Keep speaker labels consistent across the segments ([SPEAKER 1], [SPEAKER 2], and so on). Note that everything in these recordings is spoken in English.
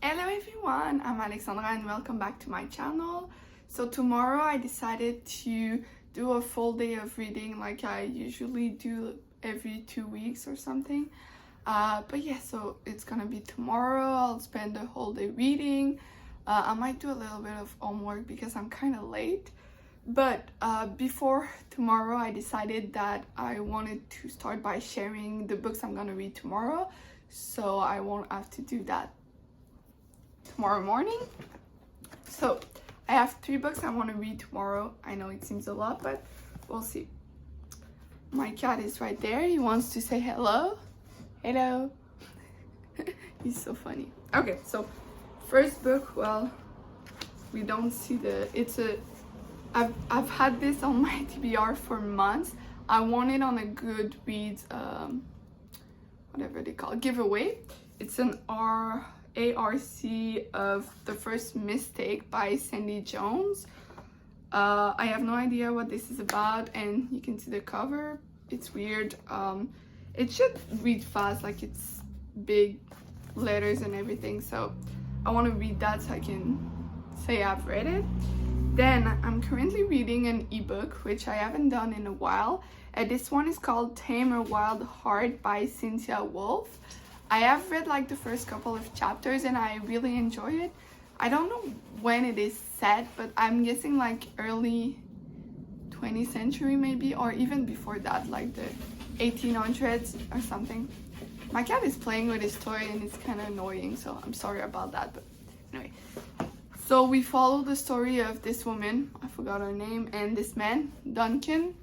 [SPEAKER 1] Hello everyone, I'm Alexandra and welcome back to my channel. So tomorrow I decided to do a full day of reading like I usually do every 2 weeks or something. But yeah, so it's gonna be tomorrow. I'll spend the whole day reading. I might do a little bit of homework because I'm kind of late. But before tomorrow, I decided that I wanted to start by sharing the books I'm gonna read tomorrow, so I won't have to do that tomorrow morning. So I have 3 books I want to read tomorrow. I know it seems a lot, but we'll see. My cat is right there. He wants to say hello. Hello. He's so funny. Okay, so first book, well, we don't see I've had this on my TBR for months. I want it on a Goodreads, whatever they call it, giveaway. It's an ARC of The First Mistake by Sandy Jones. I have no idea what this is about, and you can see the cover. It's weird. It should read fast, like it's big letters and everything, so I want to read that so I can say I've read it. Then I'm currently reading an ebook, which I haven't done in a while. This one is called Tame a Wild Heart by Cynthia Wolf. I have read like the first couple of chapters and I really enjoy it. I don't know when it is set, but I'm guessing like early 20th century maybe, or even before that, like the 1800s or something. My cat is playing with his toy and it's kind of annoying, so I'm sorry about that, but anyway. So we follow the story of this woman, I forgot her name, and this man, Duncan.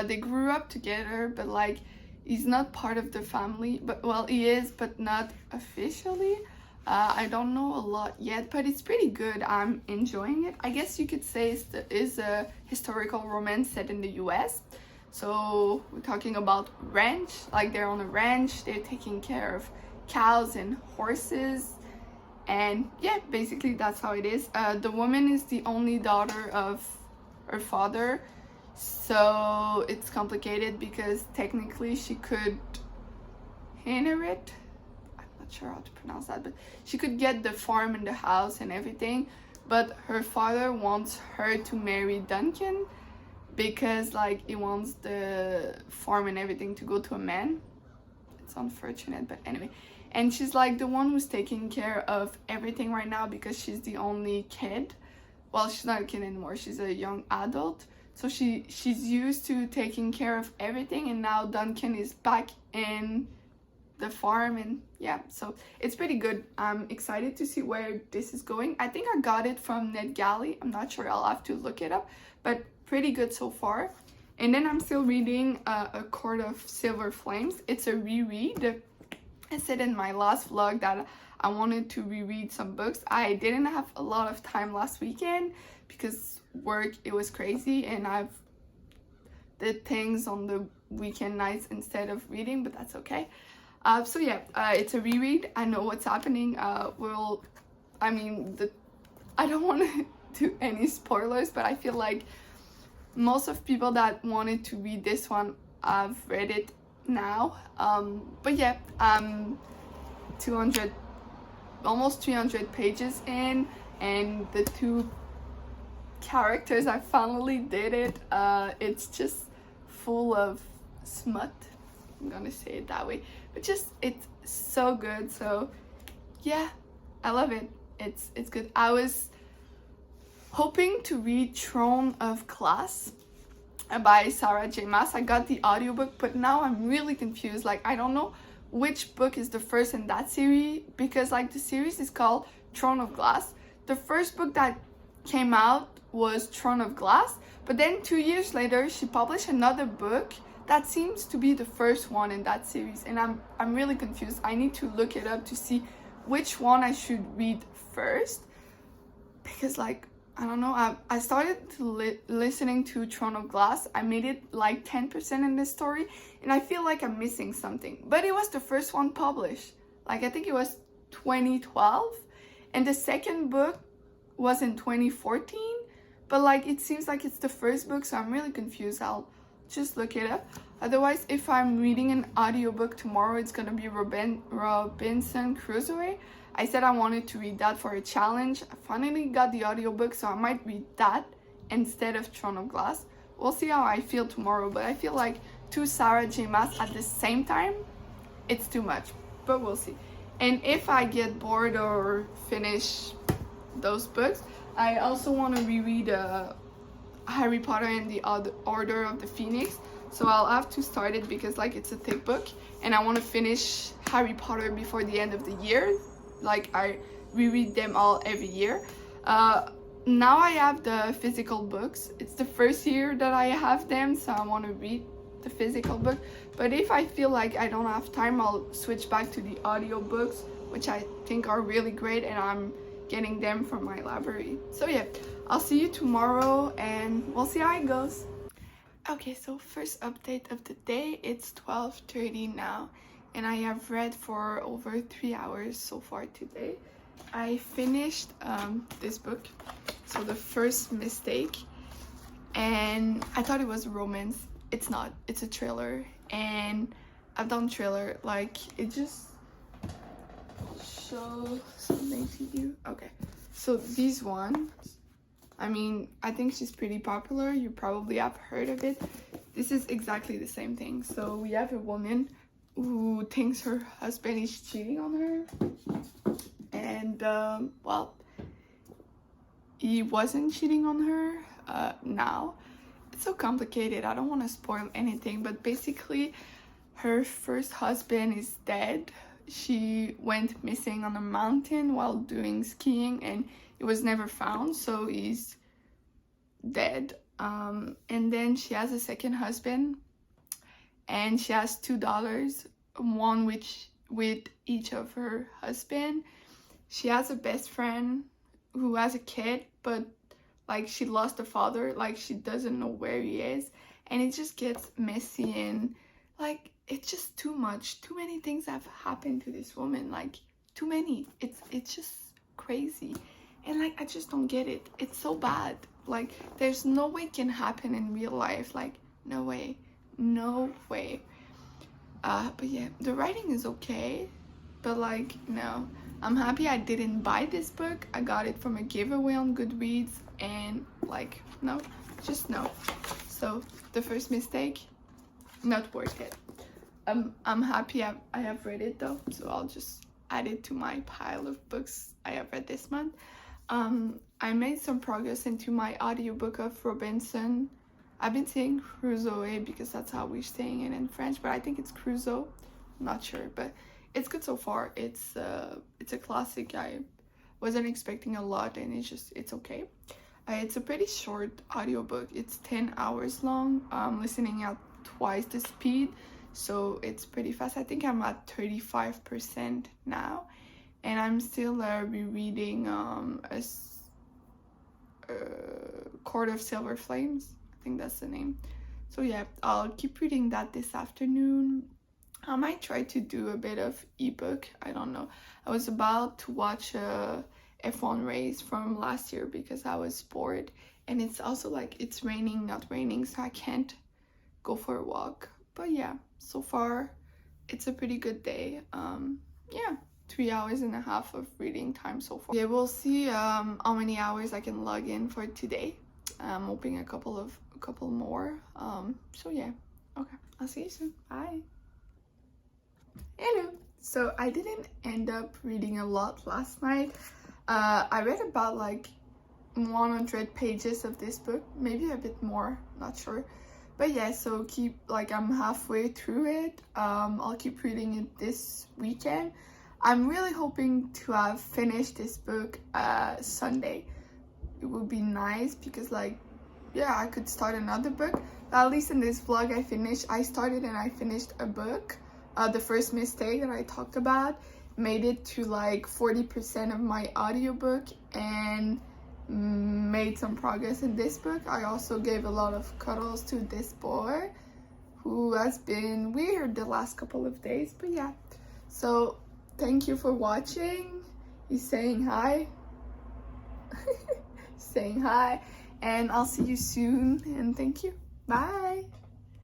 [SPEAKER 1] They grew up together, but like he's not part of the family, but well, he is, but not officially. I don't know a lot yet, but it's pretty good. I'm enjoying it. I guess you could say it's a historical romance set in the US. So we're talking about ranch, like they're on a ranch, they're taking care of cows and horses. And yeah, basically that's how it is. The woman is the only daughter of her father, so it's complicated because technically she could inherit, I'm not sure how to pronounce that, but she could get the farm and the house and everything, but her father wants her to marry Duncan because like he wants the farm and everything to go to a man. It's unfortunate, but anyway. And she's like the one who's taking care of everything right now because she's the only kid. Well, she's not a kid anymore, she's a young adult. So she's used to taking care of everything, and now Duncan is back in the farm, and yeah, so it's pretty good. I'm excited to see where this is going. I think I got it from NetGalley. I'm not sure, I'll have to look it up, but pretty good so far. And then I'm still reading A Court of Silver Flames. It's a reread. I said in my last vlog that I wanted to reread some books. I didn't have a lot of time last weekend because work, it was crazy, and I've did things on the weekend nights instead of reading, but that's okay. So yeah, it's a reread. I know what's happening. I don't want to do any spoilers, but I feel like most of people that wanted to read this one have read it now. But yeah, almost 300 pages in, and the 2 characters, I finally did it. It's just full of smut, I'm gonna say it that way, but just it's so good. So yeah, I love it. It's good. I was hoping to read Throne of Glass by Sarah J. Maas. I got the audiobook, but now I'm really confused. Like, I don't know which book is the first in that series, because like the series is called Throne of Glass. The first book that came out was Throne of Glass, but then 2 years later she published another book that seems to be the first one in that series, and I'm really confused. I need to look it up to see which one I should read first, because like I don't know, I started listening to Throne of Glass. I made it like 10% in this story, and I feel like I'm missing something. But it was the first one published. Like, I think it was 2012, and the second book was in 2014. But like, it seems like it's the first book, so I'm really confused. I'll just look it up. Otherwise, if I'm reading an audiobook tomorrow, it's gonna be Robinson Crusoe. I said I wanted to read that for a challenge. I finally got the audiobook, so I might read that instead of Throne of Glass. We'll see how I feel tomorrow, but I feel like 2 Sarah J Maas at the same time, it's too much, but we'll see. And if I get bored or finish those books, I also want to reread Harry Potter and the Order of the Phoenix. So I'll have to start it because like it's a thick book and I want to finish Harry Potter before the end of the year. Like I reread them all every year. Now I have the physical books. It's the first year that I have them, so I want to read the physical book. But if I feel like I don't have time, I'll switch back to the audiobooks, which I think are really great, and I'm getting them from my library. So yeah, I'll see you tomorrow and we'll see how it goes. Okay, so first update of the day, it's 12:30 now and I have read for over 3 hours so far today. I finished this book, so The First Mistake, and I thought it was a romance. It's not, it's a thriller, and I've done thriller, like it just shows something to you. Okay, so these ones, I mean, I think she's pretty popular. You probably have heard of it. This is exactly the same thing. So we have a woman who thinks her husband is cheating on her. And, well, he wasn't cheating on her now. It's so complicated. I don't want to spoil anything. But basically, her first husband is dead. She went missing on a mountain while doing skiing and it was never found, so he's dead. And then she has a second husband and she has $2, one with each of her husband. She has a best friend who has a kid, but like she lost the father, like she doesn't know where he is, and it just gets messy and like it's just too much. Too many things have happened to this woman, like too many. It's just crazy. And like I just don't get it. It's so bad. Like there's no way it can happen in real life. Like no way. No way. But yeah, the writing is okay. But like no. I'm happy I didn't buy this book. I got it from a giveaway on Goodreads and like no. Just no. So The First Mistake, not worth it. I'm happy I have read it though. So I'll just add it to my pile of books I have read this month. I made some progress into my audiobook of Robinson. I've been saying Crusoe because that's how we're saying it in French, but I think it's Crusoe. I'm not sure, but it's good so far. It's a classic. I wasn't expecting a lot, and it's okay. It's a pretty short audiobook. It's 10 hours long. I'm listening at twice the speed, so it's pretty fast. I think I'm at 35% now. And I'm still rereading a Court of Silver Flames. I think that's the name. So yeah, I'll keep reading that this afternoon. I might try to do a bit of ebook. I don't know. I was about to watch a F1 race from last year because I was bored. And it's also like it's raining, not raining, so I can't go for a walk. But yeah, so far it's a pretty good day. Yeah. 3 hours and a half of reading time so far. Yeah, we'll see how many hours I can log in for today. I'm hoping a couple more. So yeah, okay, I'll see you soon. Bye. Hello. So I didn't end up reading a lot last night. I read about like 100 pages of this book, maybe a bit more, not sure. But yeah, so I'm halfway through it. I'll keep reading it this weekend. I'm really hoping to have finished this book Sunday. It would be nice because like, yeah, I could start another book. At least in this vlog I started and I finished a book. The First Mistake that I talked about. Made it to like 40% of my audiobook and made some progress in this book. I also gave a lot of cuddles to this boy who has been weird the last couple of days, but yeah. So thank you for watching. He's saying hi. Saying hi. And I'll see you soon. And thank you. Bye.